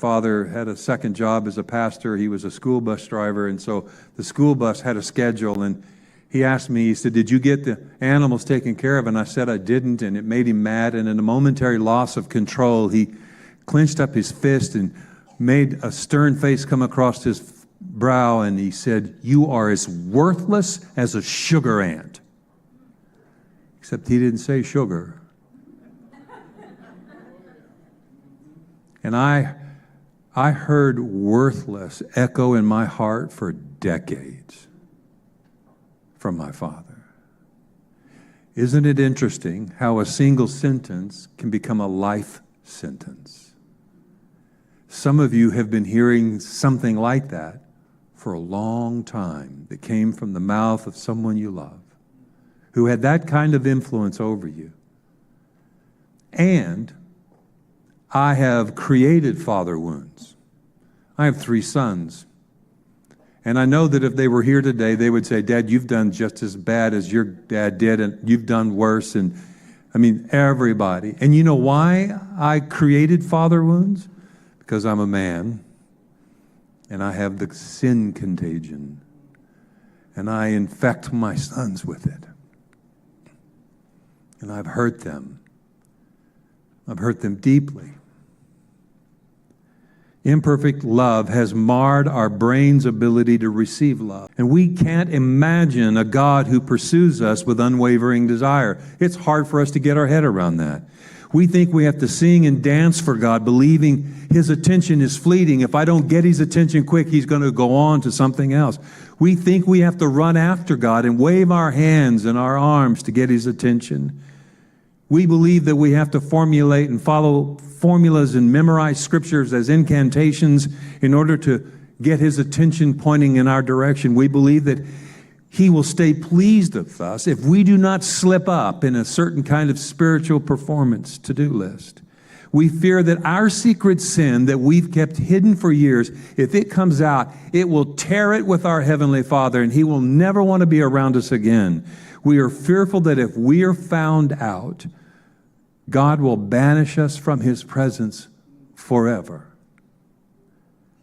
father had a second job as a pastor. He was a school bus driver, and so the school bus had a schedule, and he asked me, he said, "Did you get the animals taken care of?" And I said I didn't, and it made him mad, and in a momentary loss of control, he clenched up his fist and made a stern face come across his brow, and he said, "You are as worthless as a sugar ant." Except he didn't say sugar. And I heard worthless echo in my heart for decades from my father. Isn't it interesting how a single sentence can become a life sentence? Some of you have been hearing something like that for a long time that came from the mouth of someone you love, who had that kind of influence over you. And I have created father wounds. I have 3 sons. And I know that if they were here today, they would say, "Dad, you've done just as bad as your dad did, and you've done worse." And I mean, everybody. And you know why I created father wounds? Because I'm a man, and I have the sin contagion, and I infect my sons with it. And I've hurt them. I've hurt them deeply. Imperfect love has marred our brain's ability to receive love. And we can't imagine a God who pursues us with unwavering desire. It's hard for us to get our head around that. We think we have to sing and dance for God, believing His attention is fleeting. If I don't get His attention quick, He's going to go on to something else. We think we have to run after God and wave our hands and our arms to get His attention. We believe that we have to formulate and follow formulas and memorize scriptures as incantations in order to get His attention pointing in our direction. We believe that He will stay pleased with us if we do not slip up in a certain kind of spiritual performance to-do list. We fear that our secret sin that we've kept hidden for years, if it comes out, it will tear it with our Heavenly Father, and He will never want to be around us again. We are fearful that if we are found out, God will banish us from His presence forever.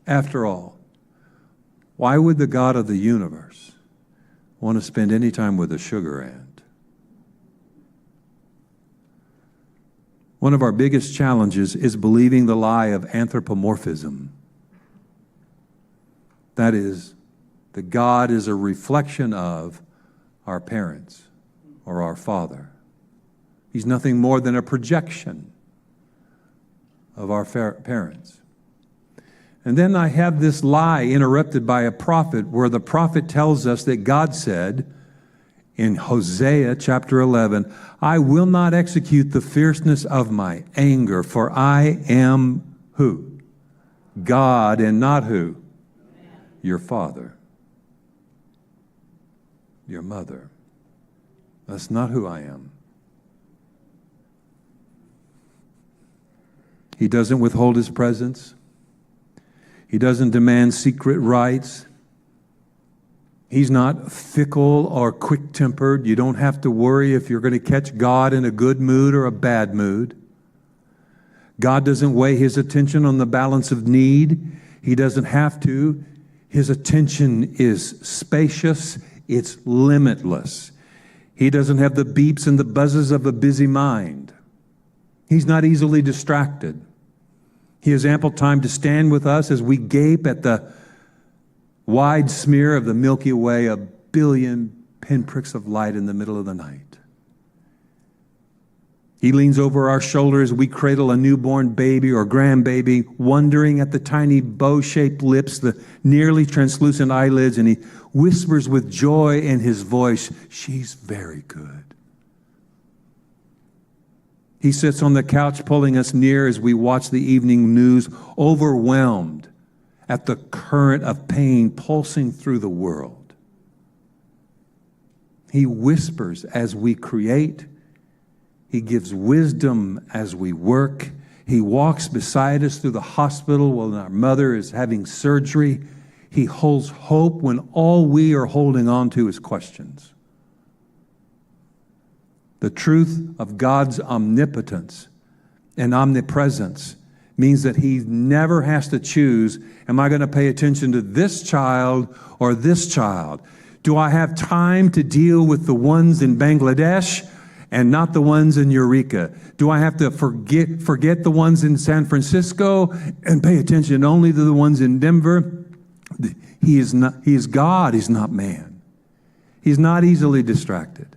After all, why would the God of the universe want to spend any time with a sugar ant? One of our biggest challenges is believing the lie of anthropomorphism. That is, that God is a reflection of our parents or our father. He's nothing more than a projection of our parents. And then I have this lie interrupted by a prophet where the prophet tells us that God said in Hosea chapter 11, "I will not execute the fierceness of my anger, for I am" who? God, and not who? Your father. Your mother. That's not who I am. He doesn't withhold His presence. He doesn't demand secret rites. He's not fickle or quick-tempered. You don't have to worry if you're going to catch God in a good mood or a bad mood. God doesn't weigh His attention on the balance of need. He doesn't have to. His attention is spacious. It's limitless. He doesn't have the beeps and the buzzes of a busy mind. He's not easily distracted. He has ample time to stand with us as we gape at the wide smear of the Milky Way, a billion pinpricks of light in the middle of the night. He leans over our shoulder as we cradle a newborn baby or grandbaby, wondering at the tiny bow-shaped lips, the nearly translucent eyelids, and He whispers with joy in His voice, "She's very good." He sits on the couch pulling us near as we watch the evening news, overwhelmed at the current of pain pulsing through the world. He whispers as we create. He gives wisdom as we work. He walks beside us through the hospital while our mother is having surgery. He holds hope when all we are holding on to is questions. The truth of God's omnipotence and omnipresence means that he never has to choose, am I going to pay attention to this child or this child? Do I have time to deal with the ones in Bangladesh and not the ones in Eureka? Do I have to forget the ones in San Francisco and pay attention only to the ones in Denver? He is God, he's not man. He's not easily distracted.